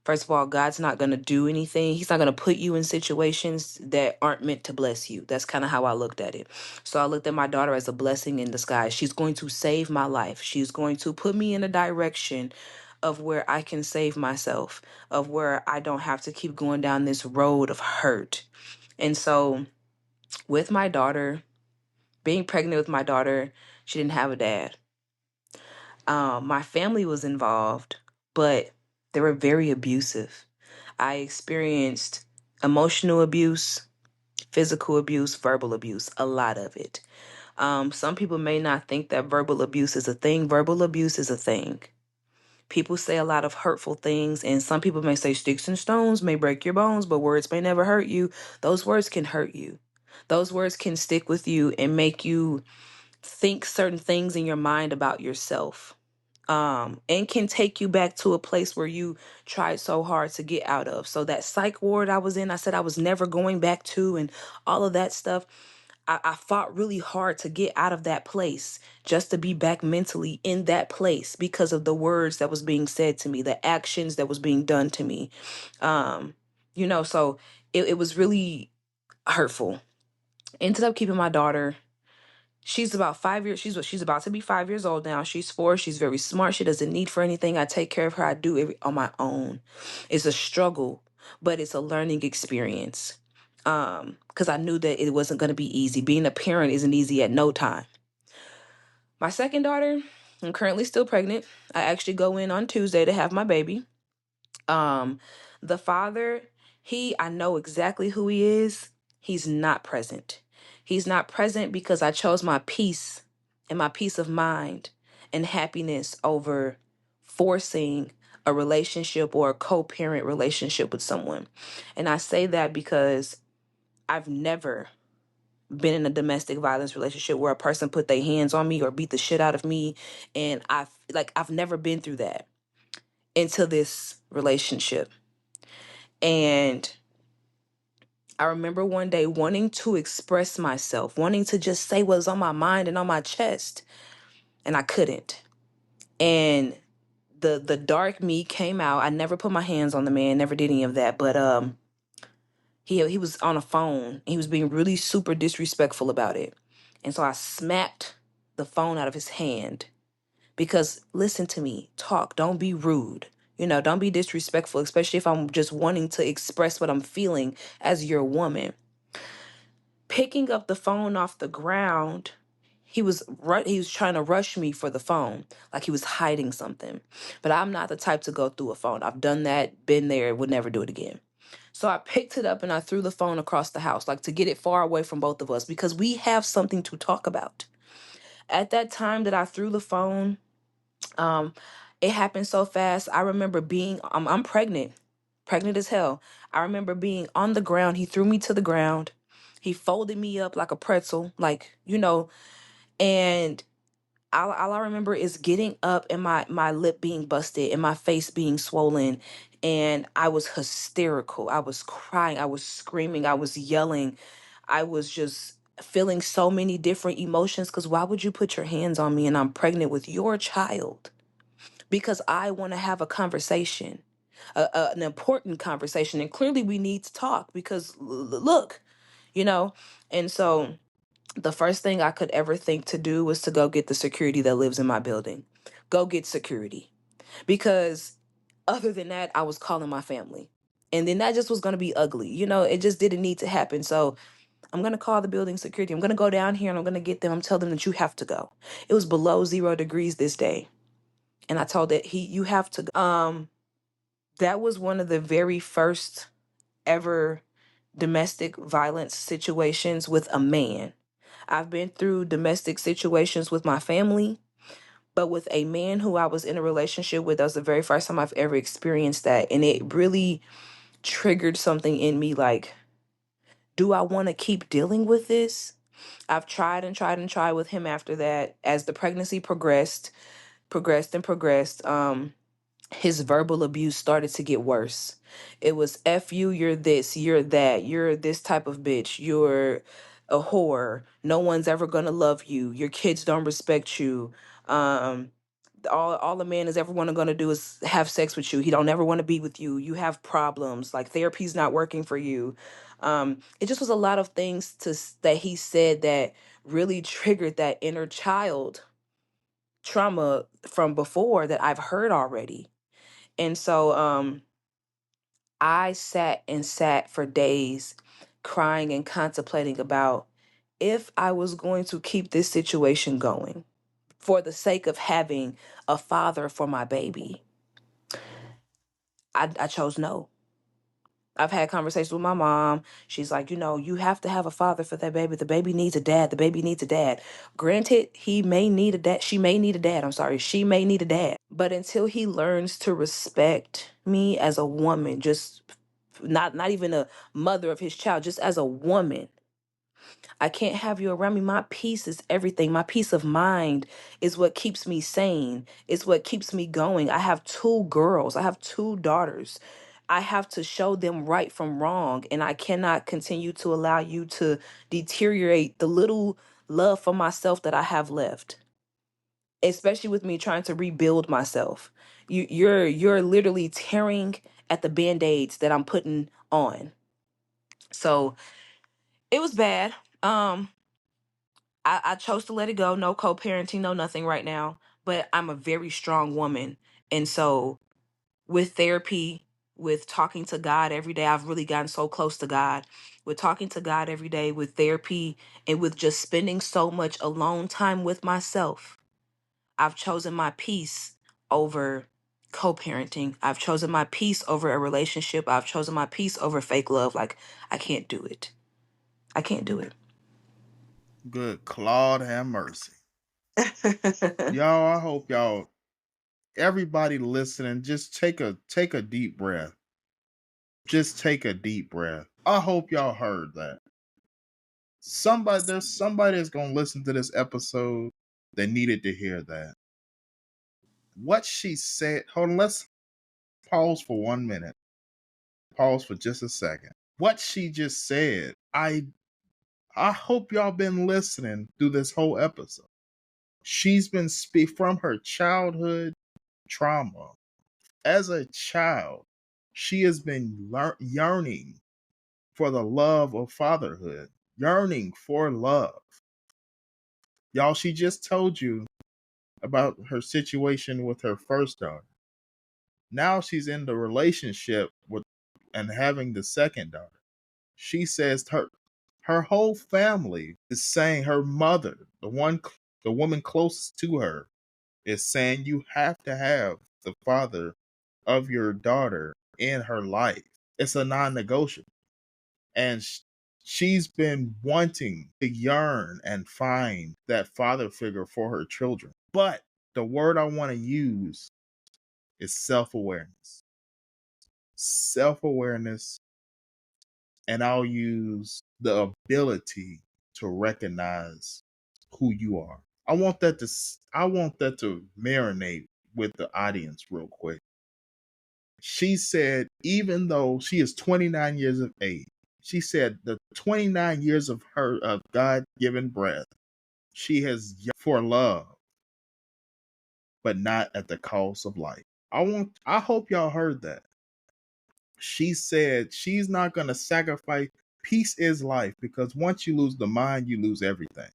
first of all, God's not going to do anything. He's not going to put you in situations that aren't meant to bless you. That's kind of how I looked at it. So I looked at my daughter as a blessing in disguise. She's going to save my life. She's going to put me in a direction of where I can save myself, of where I don't have to keep going down this road of hurt. And so with my daughter, being pregnant with my daughter, she didn't have a dad. My family was involved, but they were very abusive. I experienced emotional abuse, physical abuse, verbal abuse, a lot of it. Some people may not think that verbal abuse is a thing. Verbal abuse is a thing. People say a lot of hurtful things, and some people may say sticks and stones may break your bones, but words may never hurt you. Those words can hurt you. Those words can stick with you and make you think certain things in your mind about yourself. And can take you back to a place where you tried so hard to get out of. So that psych ward I was in, I said I was never going back to, and all of that stuff. I fought really hard to get out of that place, just to be back mentally in that place because of the words that was being said to me, the actions that was being done to me. Um, so it was really hurtful. Ended up keeping my daughter. She's about 5 years. She's about to be 5 years old now. She's 4. She's very smart. She doesn't need for anything. I take care of her. I do it on my own. It's a struggle, but it's a learning experience. Because I knew that it wasn't going to be easy. Being a parent isn't easy at no time. My second daughter, I'm currently still pregnant. I actually go in on Tuesday to have my baby. Um, the father, I know exactly who he is. He's not present. He's not present because I chose my peace and my peace of mind and happiness over forcing a relationship or a co-parent relationship with someone. And I say that because I've never been in a domestic violence relationship where a person put their hands on me or beat the shit out of me. And I've never been through that into this relationship. And I remember one day wanting to express myself, wanting to just say what was on my mind and on my chest, and I couldn't. And the dark me came out. I never put my hands on the man, never did any of that. But he was on a phone. He was being really super disrespectful about it. And so I smacked the phone out of his hand because listen to me, talk, don't be rude. Don't be disrespectful, especially if I'm just wanting to express what I'm feeling as your woman. Picking up the phone off the ground, he was trying to rush me for the phone, like he was hiding something. But I'm not the type to go through a phone. I've done that, been there, would never do it again. So I picked it up and I threw the phone across the house, like to get it far away from both of us because we have something to talk about. At that time that I threw the phone, um, it happened so fast. I remember I'm pregnant, pregnant as hell. I remember being on the ground. He threw me to the ground. He folded me up like a pretzel, and all I remember is getting up and my lip being busted and my face being swollen. And I was hysterical. I was crying. I was screaming. I was yelling. I was just feeling so many different emotions because why would you put your hands on me and I'm pregnant with your child? Because I want to have a conversation, an important conversation. And clearly we need to talk because look, you know? And so the first thing I could ever think to do was to go get the security that lives in my building. Go get security. Because other than that, I was calling my family. And then that just was going to be ugly. It just didn't need to happen. So I'm going to call the building security. I'm going to go down here and I'm going to get them. I'm telling them that you have to go. It was below 0 degrees this day. And I told that you have to go. That was one of the very first ever domestic violence situations with a man. I've been through domestic situations with my family, but with a man who I was in a relationship with, that was the very first time I've ever experienced that. And it really triggered something in me like, do I want to keep dealing with this? I've tried and tried and tried with him after that. As the pregnancy progressed, his verbal abuse started to get worse. It was F you, you're this, you're that, you're this type of bitch, you're a whore, no one's ever gonna love you, your kids don't respect you. All a man is ever gonna do is have sex with you. He don't ever want to be with you. You have problems, like therapy's not working for you. It just was a lot of things that he said that really triggered that inner child trauma from before that I've heard already. And so I sat and sat for days crying and contemplating about if I was going to keep this situation going for the sake of having a father for my baby. I chose no. I've had conversations with my mom. She's like, you have to have a father for that baby. The baby needs a dad. The baby needs a dad. Granted, he may need a dad. She may need a dad. I'm sorry. She may need a dad. But until he learns to respect me as a woman, just not even a mother of his child, just as a woman, I can't have you around me. My peace is everything. My peace of mind is what keeps me sane. It's what keeps me going. I have two girls. I have two daughters. I have to show them right from wrong. And I cannot continue to allow you to deteriorate the little love for myself that I have left. Especially with me trying to rebuild myself. You're literally tearing at the band-aids that I'm putting on. So it was bad. I chose to let it go. No co-parenting, no nothing right now. But I'm a very strong woman. And so with therapy, with talking to God every day, I've really gotten so close to God. With talking to God every day, with therapy, and with just spending so much alone time with myself, I've chosen my peace over co-parenting. I've chosen my peace over a relationship. I've chosen my peace over fake love. Like, I can't do it. I can't do it. Good Claude have mercy. Y'all, I hope y'all, everybody listening, just take a deep breath. Just take a deep breath. I hope y'all heard that. There's somebody that's gonna listen to this episode that needed to hear that. What she said, hold on, let's pause for 1 minute. Pause for just a second. What she just said, I hope y'all been listening through this whole episode. She's been from her childhood trauma. As a child, she has been yearning for the love of fatherhood, yearning for love. Y'all, she just told you about her situation with her first daughter. Now she's in the relationship with and having the second daughter. She says her whole family is saying, her mother, the woman closest to her, is saying you have to have the father of your daughter in her life. It's a non-negotiable. And she's been wanting to yearn and find that father figure for her children. But the word I want to use is self-awareness. Self-awareness, and I'll use the ability to recognize who you are. I want that to marinate with the audience real quick. She said, even though she is 29 years of age, she said the 29 years of her of God-given breath, she has yearned for love, but not at the cost of life. I hope y'all heard that. She said she's not going to sacrifice. Peace is life, because once you lose the mind, you lose everything.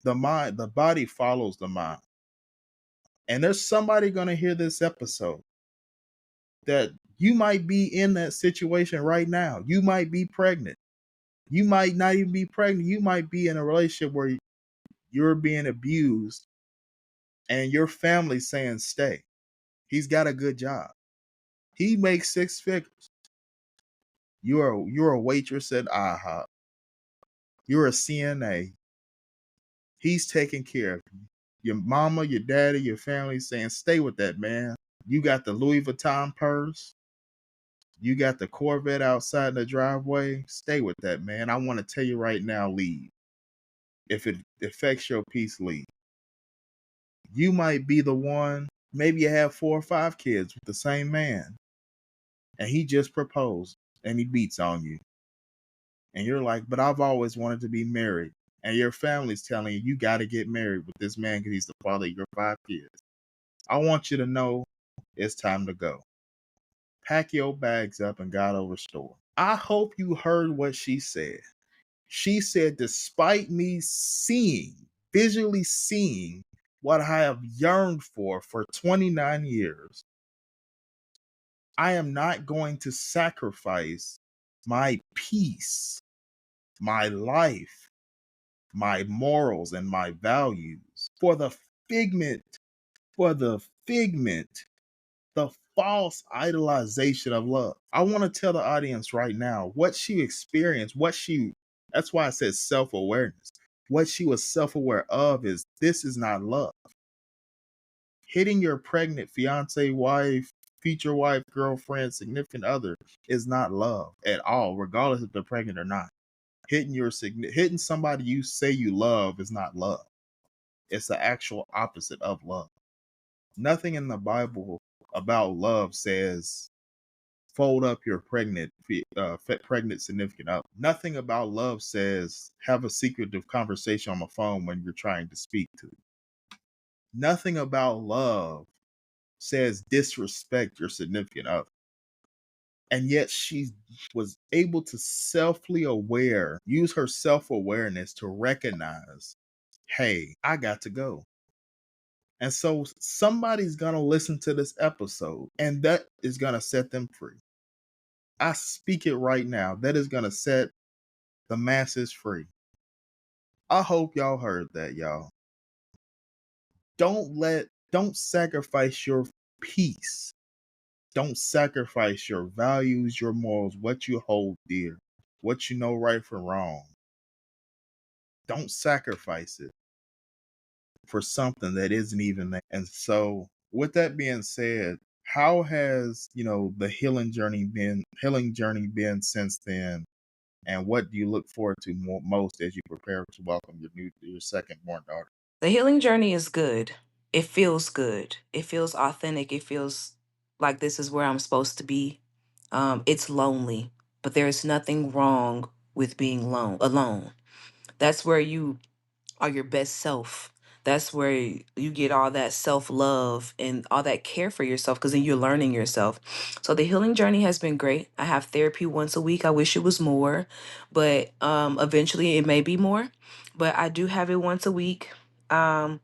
The body follows the mind. And there's somebody going to hear this episode that you might be in that situation right now. You might be pregnant. You might not even be pregnant. You might be in a relationship where you're being abused and your family's saying stay. He's got a good job. He makes 6 figures. You're a waitress at IHOP. You're a CNA. He's taking care of you. Your mama, your daddy, your family saying stay with that man. You got the Louis Vuitton purse. You got the Corvette outside the driveway. Stay with that man. I want to tell you right now, leave. If it affects your peace, leave. You might be the one, maybe you have 4 or 5 kids with the same man, and he just proposed and he beats on you. And you're like, but I've always wanted to be married. And your family's telling you, you got to get married with this man because he's the father of your 5 kids. I want you to know it's time to go. Pack your bags up and God will restore. I hope you heard what she said. She said, despite me visually seeing what I have yearned for 29 years, I am not going to sacrifice my peace my life, my morals, and my values for the figment, for the figment, the false idolization of love. I want to tell the audience right now what she experienced, that's why I said self awareness. What she was self aware of is this is not love. Hitting your pregnant fiance, wife, future wife, girlfriend, significant other is not love at all, regardless if they're pregnant or not. Hitting somebody you say you love is not love. It's the actual opposite of love. Nothing in the Bible about love says fold up your pregnant significant other. Nothing about love says have a secretive conversation on the phone when you're trying to speak to. Nothing about love says disrespect your significant other. And yet she was able to use her self-awareness to recognize, hey, I got to go. And so somebody's going to listen to this episode and that is going to set them free. I speak it right now. That is going to set the masses free. I hope y'all heard that, y'all. Don't sacrifice your peace. Don't sacrifice your values, your morals, what you hold dear, what you know right from wrong. Don't sacrifice it for something that isn't even there. And so, with that being said, how has, the healing journey been since then? And what do you look forward to most as you prepare to welcome your second born daughter? The healing journey is good. It feels good. It feels authentic. It feels like this is where I'm supposed to be. It's lonely, but there's nothing wrong with being alone. That's where you are your best self. That's where you get all that self love and all that care for yourself because then you're learning yourself. So the healing journey has been great. I have therapy once a week. I wish it was more, but eventually it may be more. But I do have it once a week. Um,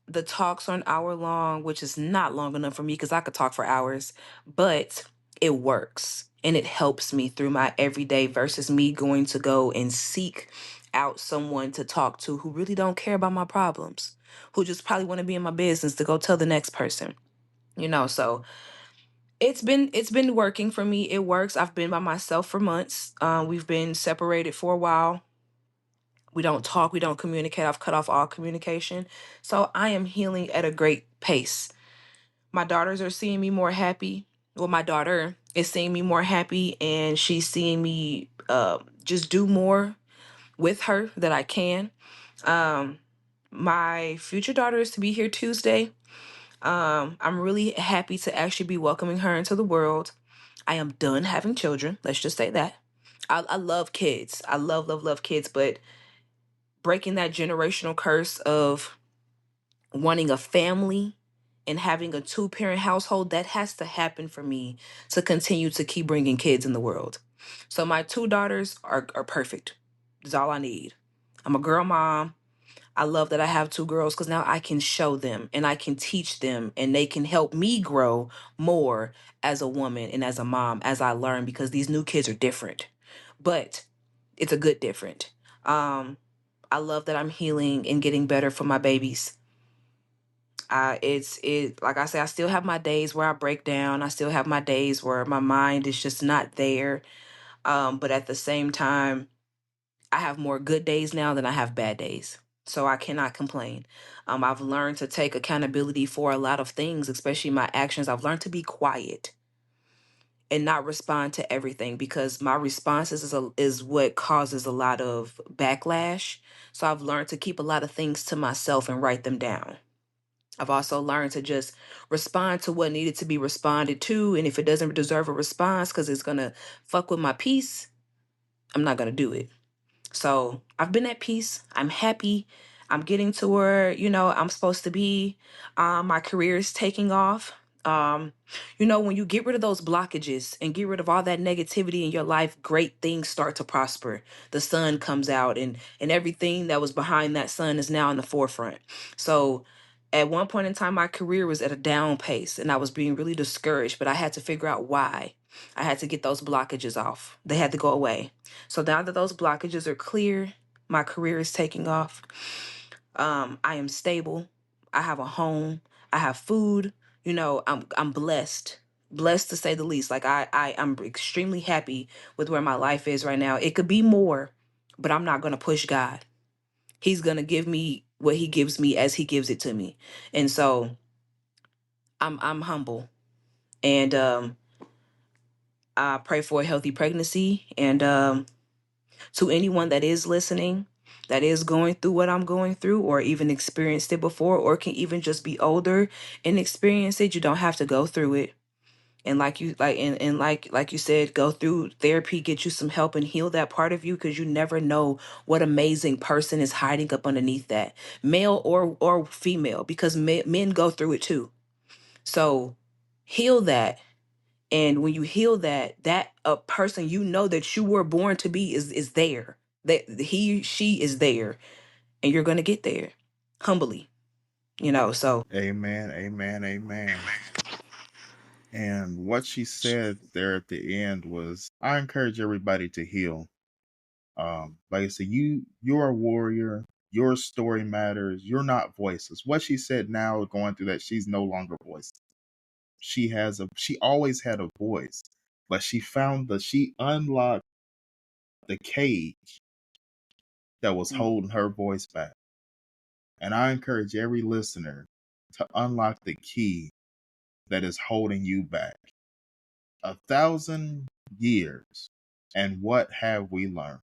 the talks are an hour long, which is not long enough for me because I could talk for hours, but it works and it helps me through my everyday versus me going to go and seek out someone to talk to who really don't care about my problems, who just probably want to be in my business to go tell the next person. So it's been working for me. It works. I've been by myself for months. We've been separated for a while. We don't talk, we don't communicate. I've cut off all communication. So I am healing at a great pace. My daughters are seeing me more happy. Well, my daughter is seeing me more happy, and she's seeing me just do more with her that I can. Um, my future daughter is to be here Tuesday. I'm really happy to actually be welcoming her into the world. I am done having children. Let's just say that. I love kids. I love, love, love kids, but breaking that generational curse of wanting a family and having a two-parent household, that has to happen for me to continue to keep bringing kids in the world. So my two daughters are perfect. That's all I need. I'm a girl mom. I love that I have two girls because now I can show them and I can teach them and they can help me grow more as a woman and as a mom as I learn because these new kids are different. But it's a good different. Um, I love that I'm healing and getting better for my babies. It's like I say, I still have my days where I break down. I still have my days where my mind is just not there. But at the same time, I have more good days now than I have bad days. So I cannot complain. I've learned to take accountability for a lot of things, especially my actions. I've learned to be quiet and not respond to everything because my responses is what causes a lot of backlash. So I've learned to keep a lot of things to myself and write them down. I've also learned to just respond to what needed to be responded to. And if it doesn't deserve a response because it's going to fuck with my peace, I'm not going to do it. So I've been at peace. I'm happy. I'm getting to where, I'm supposed to be. My career is taking off. Um, when you get rid of those blockages and get rid of all that negativity in your life, great things start to prosper. The sun comes out and everything that was behind that sun is now in the forefront. So at one point in time, my career was at a down pace and I was being really discouraged, but I had to figure out why. I had to get those blockages off. They had to go away. So now that those blockages are clear, my career is taking off. I am stable. I have a home. I have food. I'm blessed. Blessed to say the least. Like I'm extremely happy with where my life is right now. It could be more, but I'm not gonna push God. He's gonna give me what he gives me as he gives it to me. And so I'm humble. And I pray for a healthy pregnancy. And to anyone that is listening, that is going through what I'm going through, or even experienced it before, or can even just be older and experience it, you don't have to go through it. And like you said, go through therapy, get you some help and heal that part of you, because you never know what amazing person is hiding up underneath that, male or female, because men go through it too. So heal that. And when you heal that a person you know that you were born to be is there. That she is there, and you're gonna get there humbly. So Amen, amen, amen. And what she said there at the end was, I encourage everybody to heal. Like I said, you're a warrior. Your story matters. You're not voiceless. What she said now, going through that, she's no longer voiceless. She always had a voice, but she unlocked the cage that was holding her voice back. And I encourage every listener to unlock the key that is holding you back. 1,000 years, and what have we learned?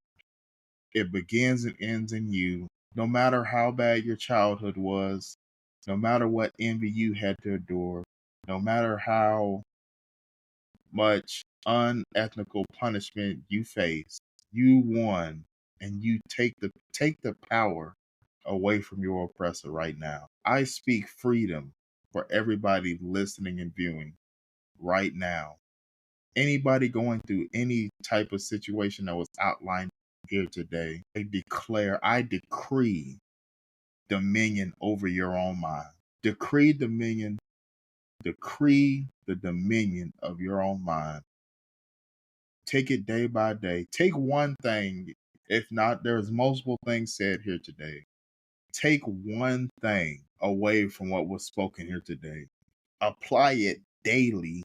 It begins and ends in you. No matter how bad your childhood was, no matter what envy you had to endure, no matter how much unethical punishment you face, you won, and you take the power away from your oppressor right now. I speak freedom for everybody listening and viewing right now. Anybody going through any type of situation that was outlined here today, I decree dominion over your own mind. Decree dominion, decree the dominion of your own mind. Take it day by day. Take one thing. If not, there's multiple things said here today. Take one thing away from what was spoken here today. Apply it daily,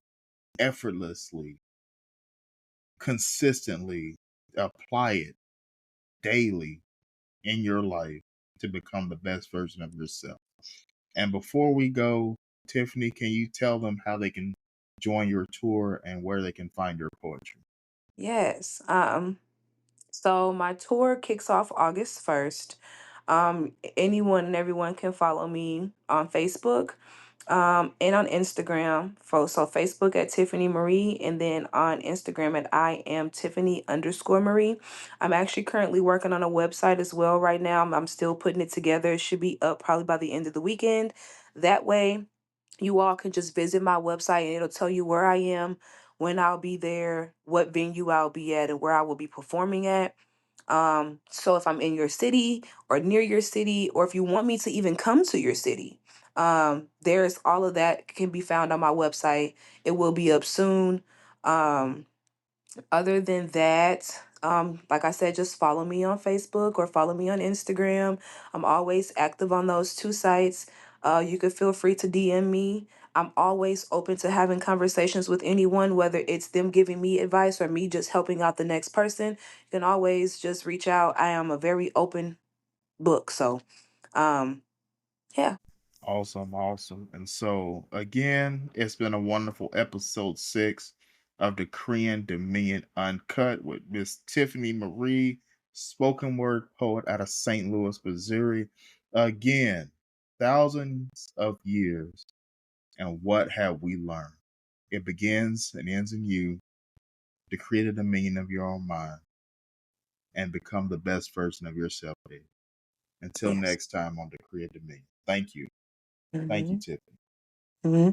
effortlessly, consistently. Apply it daily in your life to become the best version of yourself. And before we go, Tiffany, can you tell them how they can join your tour and where they can find your poetry? yes. So my tour kicks off August 1st. Anyone and everyone can follow me on Facebook, and on Instagram. So Facebook at Tiffany Marie, and then on Instagram at I am Tiffany_Marie. I'm actually currently working on a website as well right now. I'm still putting it together. It should be up probably by the end of the weekend. That way you all can just visit my website and it'll tell you where I am, when I'll be there, what venue I'll be at, and where I will be performing at. So if I'm in your city or near your city, or if you want me to even come to your city, there's all of that can be found on my website. It will be up soon. Um, Other than that, like I said, just follow me on Facebook or follow me on Instagram. I'm always active on those two sites. You can feel free to DM me. I'm always open to having conversations with anyone, whether it's them giving me advice or me just helping out the next person. You can always just reach out. I am a very open book. So, um, yeah. Awesome, awesome. And so, again, it's been a wonderful episode 6 of the Korean Dominion Uncut with Miss Tiffany Marie, spoken word poet out of St. Louis, Missouri. Again, thousands of years, and what have we learned? It begins and ends in you to create a dominion of your own mind and become the best version of yourself. Until Yes. next time on the Create Dominion. Thank you. Thank you, Hmm. Tiffany. Hmm.